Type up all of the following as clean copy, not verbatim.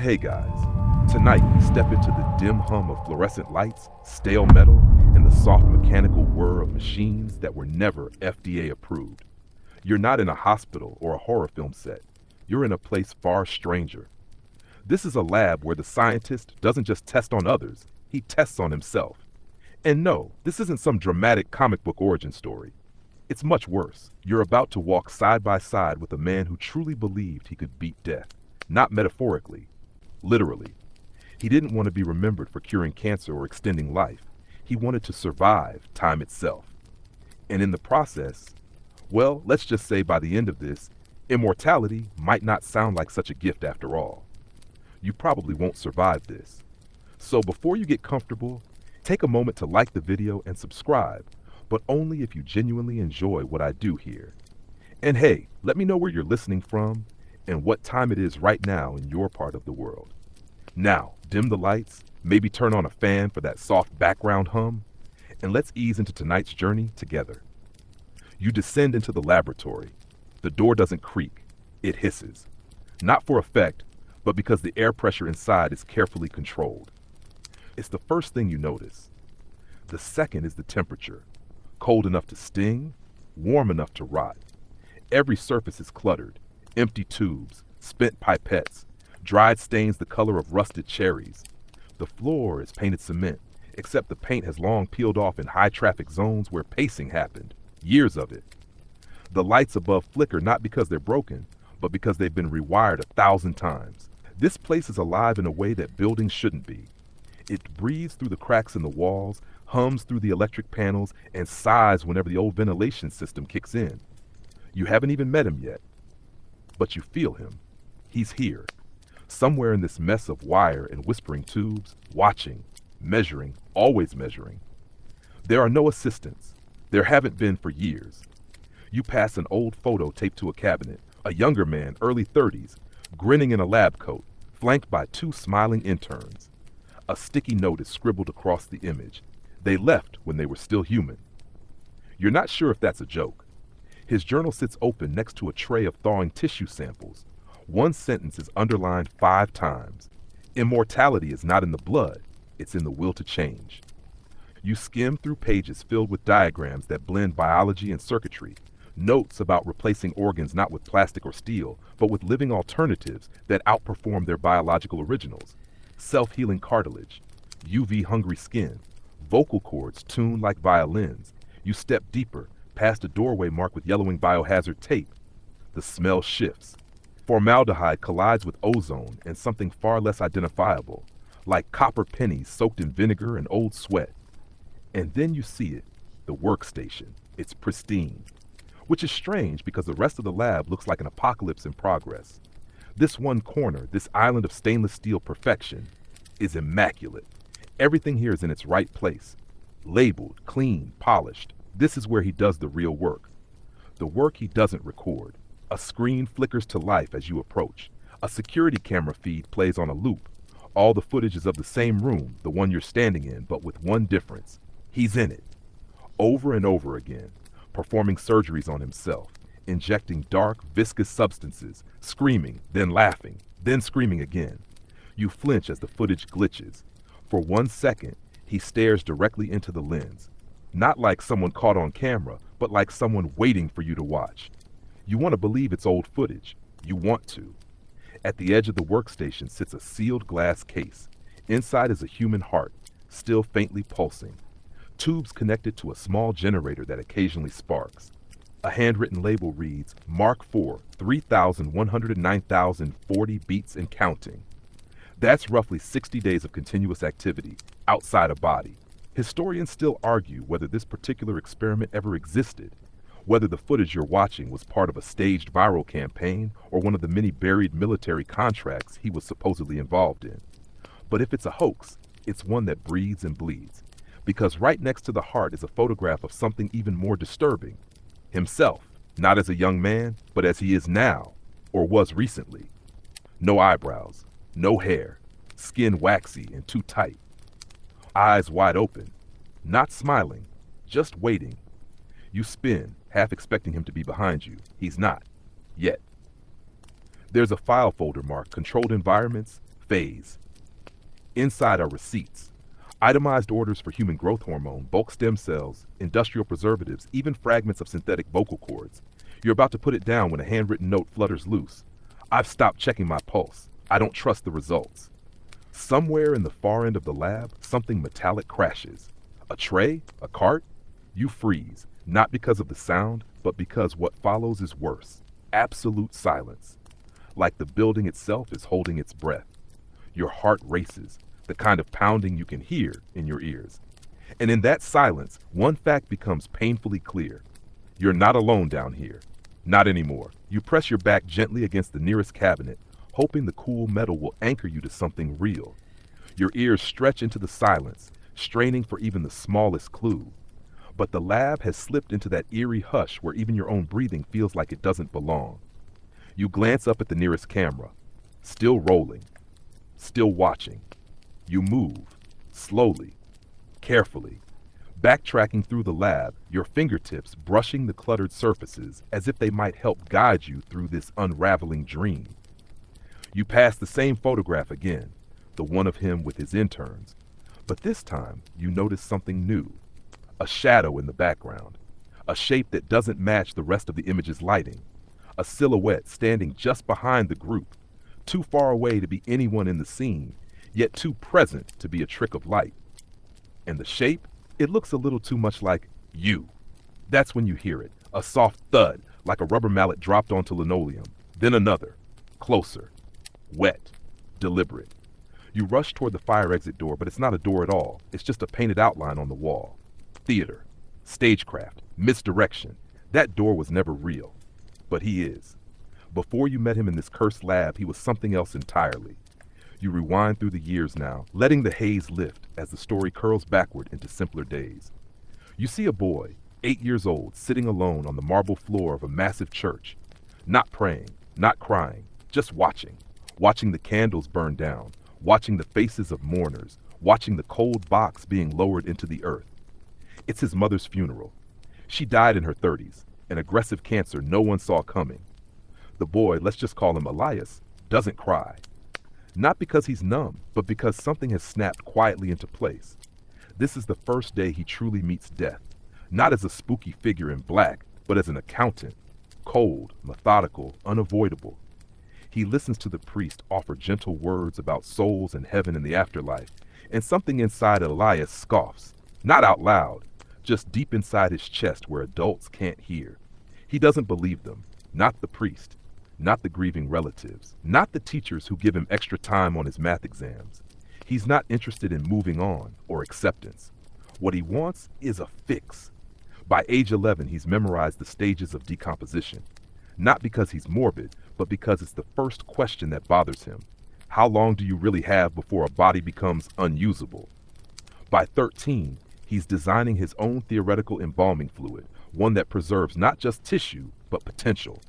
Hey guys, tonight we step into the dim hum of fluorescent lights, stale metal, and the soft mechanical whir of machines that were never FDA approved. You're not in a hospital or a horror film set. You're in a place far stranger. This is a lab where the scientist doesn't just test on others, he tests on himself. And no, this isn't some dramatic comic book origin story. It's much worse. You're about to walk side by side with a man who truly believed he could beat death. Not metaphorically, literally. He didn't want to be remembered for curing cancer or extending life. He wanted to survive time itself. And in the process, well, let's just say by the end of this, immortality might not sound like such a gift after all. You probably won't survive this. So before you get comfortable, take a moment to like the video and subscribe, but only if you genuinely enjoy what I do here. And hey, let me know where you're listening from and what time it is right now in your part of the world. Now, dim the lights, maybe turn on a fan for that soft background hum, and let's ease into tonight's journey together. You descend into the laboratory. The door doesn't creak, it hisses. Not for effect, but because the air pressure inside is carefully controlled. It's the first thing you notice. The second is the temperature, cold enough to sting, warm enough to rot. Every surface is cluttered, empty tubes, spent pipettes, dried stains the color of rusted cherries. The floor is painted cement, except the paint has long peeled off in high traffic zones where pacing happened, years of it. The lights above flicker not because they're broken, but because they've been rewired 1,000 times. This place is alive in a way that buildings shouldn't be. It breathes through the cracks in the walls, hums through the electric panels, and sighs whenever the old ventilation system kicks in. You haven't even met him yet, but you feel him. He's here, somewhere in this mess of wire and whispering tubes, watching, measuring, always measuring. There are no assistants. There haven't been for years. You pass an old photo taped to a cabinet, a younger man, early 30s, grinning in a lab coat, flanked by 2 smiling interns. A sticky note is scribbled across the image. They left when they were still human. You're not sure if that's a joke. His journal sits open next to a tray of thawing tissue samples. One sentence is underlined 5 times. Immortality is not in the blood, it's in the will to change. You skim through pages filled with diagrams that blend biology and circuitry, notes about replacing organs not with plastic or steel, but with living alternatives that outperform their biological originals. Self-healing cartilage, UV-hungry skin, vocal cords tuned like violins. You step deeper, past a doorway marked with yellowing biohazard tape. The smell shifts. Formaldehyde collides with ozone and something far less identifiable, like copper pennies soaked in vinegar and old sweat. And then you see it, the workstation. It's pristine, which is strange because the rest of the lab looks like an apocalypse in progress. This one corner, this island of stainless steel perfection, is immaculate. Everything here is in its right place, labeled, clean, polished. This is where he does the real work. The work he doesn't record. A screen flickers to life as you approach. A security camera feed plays on a loop. All the footage is of the same room, the one you're standing in, but with one difference. He's in it. Over and over again, performing surgeries on himself, injecting dark, viscous substances, screaming, then laughing, then screaming again. You flinch as the footage glitches. For 1 second, he stares directly into the lens. Not like someone caught on camera, but like someone waiting for you to watch. You want to believe it's old footage. You want to. At the edge of the workstation sits a sealed glass case. Inside is a human heart, still faintly pulsing. Tubes connected to a small generator that occasionally sparks. A handwritten label reads, Mark IV, 3,109,040 beats and counting. That's roughly 60 days of continuous activity, outside a body. Historians still argue whether this particular experiment ever existed, whether the footage you're watching was part of a staged viral campaign or one of the many buried military contracts he was supposedly involved in. But if it's a hoax, it's one that breathes and bleeds. Because right next to the heart is a photograph of something even more disturbing. Himself, not as a young man, but as he is now, or was recently. No eyebrows, no hair, skin waxy and too tight. Eyes wide open, not smiling, just waiting. You spin, half expecting him to be behind you. He's not, yet. There's a file folder marked Controlled Environments, phase. Inside are receipts, itemized orders for human growth hormone, bulk stem cells, industrial preservatives, even fragments of synthetic vocal cords. You're about to put it down when a handwritten note flutters loose. I've stopped checking my pulse. I don't trust the results. Somewhere in the far end of the lab, something metallic crashes. A tray? A cart? You freeze, not because of the sound, but because what follows is worse. Absolute silence. Like the building itself is holding its breath. Your heart races, the kind of pounding you can hear in your ears. And in that silence, one fact becomes painfully clear. You're not alone down here. Not anymore. You press your back gently against the nearest cabinet, hoping the cool metal will anchor you to something real. Your ears stretch into the silence, straining for even the smallest clue. But the lab has slipped into that eerie hush where even your own breathing feels like it doesn't belong. You glance up at the nearest camera. Still rolling. Still watching. You move. Slowly. Carefully. Backtracking through the lab, your fingertips brushing the cluttered surfaces as if they might help guide you through this unraveling dream. You pass the same photograph again, the one of him with his interns. But this time, you notice something new. A shadow in the background. A shape that doesn't match the rest of the image's lighting. A silhouette standing just behind the group, too far away to be anyone in the scene, yet too present to be a trick of light. And the shape? It looks a little too much like you. That's when you hear it, a soft thud, like a rubber mallet dropped onto linoleum. Then another, closer, wet, deliberate. You rush toward the fire exit door, but it's not a door at all. It's just a painted outline on the wall. Theater, stagecraft, misdirection. That door was never real. But he is. Before you met him in this cursed lab, he was something else entirely. You rewind through the years now, letting the haze lift as the story curls backward into simpler days. You see a boy, 8 years old, sitting alone on the marble floor of a massive church. Not praying, not crying, just watching. Watching the candles burn down, watching the faces of mourners, watching the cold box being lowered into the earth. It's his mother's funeral. She died in her 30s, an aggressive cancer no one saw coming. The boy, let's just call him Elias, doesn't cry. Not because he's numb, but because something has snapped quietly into place. This is the first day he truly meets death, not as a spooky figure in black, but as an accountant, cold, methodical, unavoidable. He listens to the priest offer gentle words about souls and heaven and the afterlife, and something inside Elias scoffs, not out loud, just deep inside his chest where adults can't hear. He doesn't believe them, not the priest. Not the grieving relatives, not the teachers who give him extra time on his math exams. He's not interested in moving on or acceptance. What he wants is a fix. By age 11, he's memorized the stages of decomposition. Not because he's morbid, but because it's the first question that bothers him. How long do you really have before a body becomes unusable? By 13, he's designing his own theoretical embalming fluid, one that preserves not just tissue, but potential.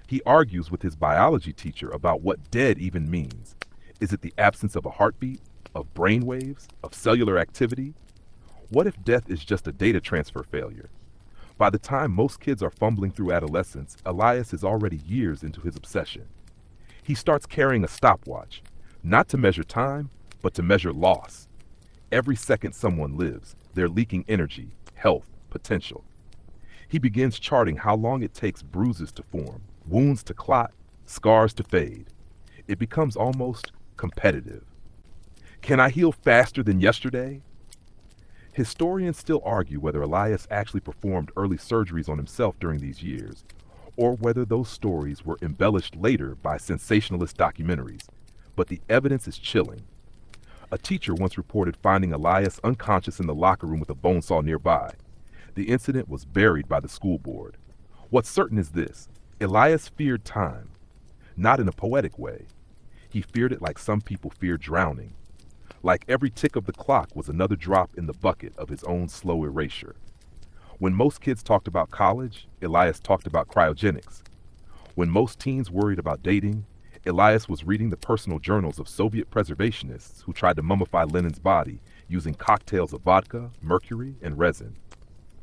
He argues with his biology teacher about what dead even means. Is it the absence of a heartbeat, of brain waves, of cellular activity? What if death is just a data transfer failure? By the time most kids are fumbling through adolescence, Elias is already years into his obsession. He starts carrying a stopwatch, not to measure time, but to measure loss. Every second someone lives, they're leaking energy, health, potential. He begins charting how long it takes bruises to form, wounds to clot, scars to fade. It becomes almost competitive. Can I heal faster than yesterday? Historians still argue whether Elias actually performed early surgeries on himself during these years, or whether those stories were embellished later by sensationalist documentaries, but the evidence is chilling. A teacher once reported finding Elias unconscious in the locker room with a bone saw nearby. The incident was buried by the school board. What's certain is this: Elias feared time, not in a poetic way. He feared it like some people fear drowning. Like every tick of the clock was another drop in the bucket of his own slow erasure. When most kids talked about college, Elias talked about cryogenics. When most teens worried about dating, Elias was reading the personal journals of Soviet preservationists who tried to mummify Lenin's body using cocktails of vodka, mercury, and resin.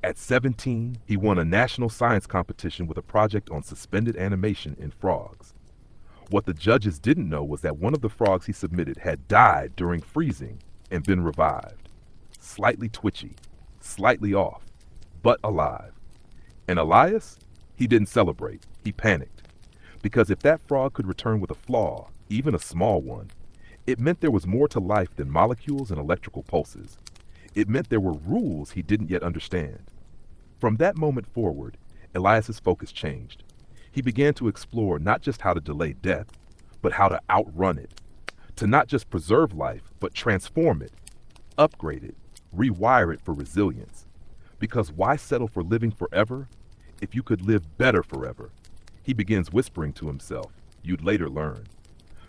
At 17, he won a national science competition with a project on suspended animation in frogs. What the judges didn't know was that one of the frogs he submitted had died during freezing and been revived. Slightly twitchy, slightly off, but alive. And Elias? He didn't celebrate. He panicked. Because if that frog could return with a flaw, even a small one, it meant there was more to life than molecules and electrical pulses. It meant there were rules he didn't yet understand. From that moment forward, Elias's focus changed. He began to explore not just how to delay death, but how to outrun it. To not just preserve life, but transform it, upgrade it, rewire it for resilience. Because why settle for living forever if you could live better forever? He begins whispering to himself, you'd later learn.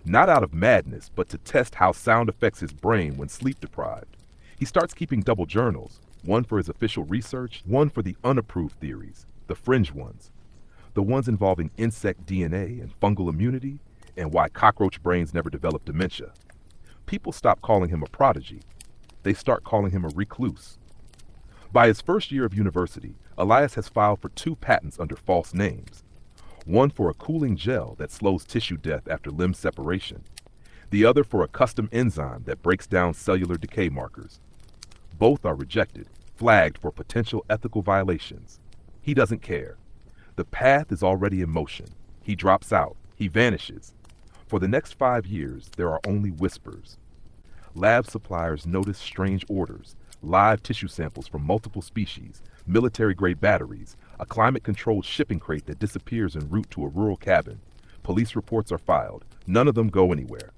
Not out of madness, but to test how sound affects his brain when sleep deprived. He starts keeping double journals, one for his official research, one for the unapproved theories, the fringe ones. The ones involving insect DNA and fungal immunity, and why cockroach brains never develop dementia. People stop calling him a prodigy. They start calling him a recluse. By his first year of university, Elias has filed for 2 patents under false names. One for a cooling gel that slows tissue death after limb separation. The other for a custom enzyme that breaks down cellular decay markers. Both are rejected, flagged for potential ethical violations. He doesn't care. The path is already in motion. He drops out. He vanishes. For the next 5 years, there are only whispers. Lab suppliers notice strange orders, live tissue samples from multiple species, military-grade batteries, a climate-controlled shipping crate that disappears en route to a rural cabin. Police reports are filed. None of them go anywhere.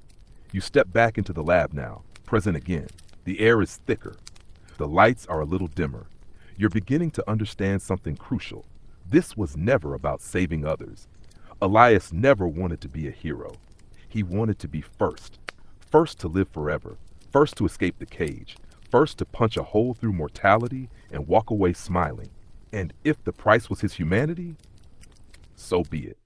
You step back into the lab now, present again. The air is thicker. The lights are a little dimmer. You're beginning to understand something crucial. This was never about saving others. Elias never wanted to be a hero. He wanted to be first. First to live forever. First to escape the cage. First to punch a hole through mortality and walk away smiling. And if the price was his humanity, so be it.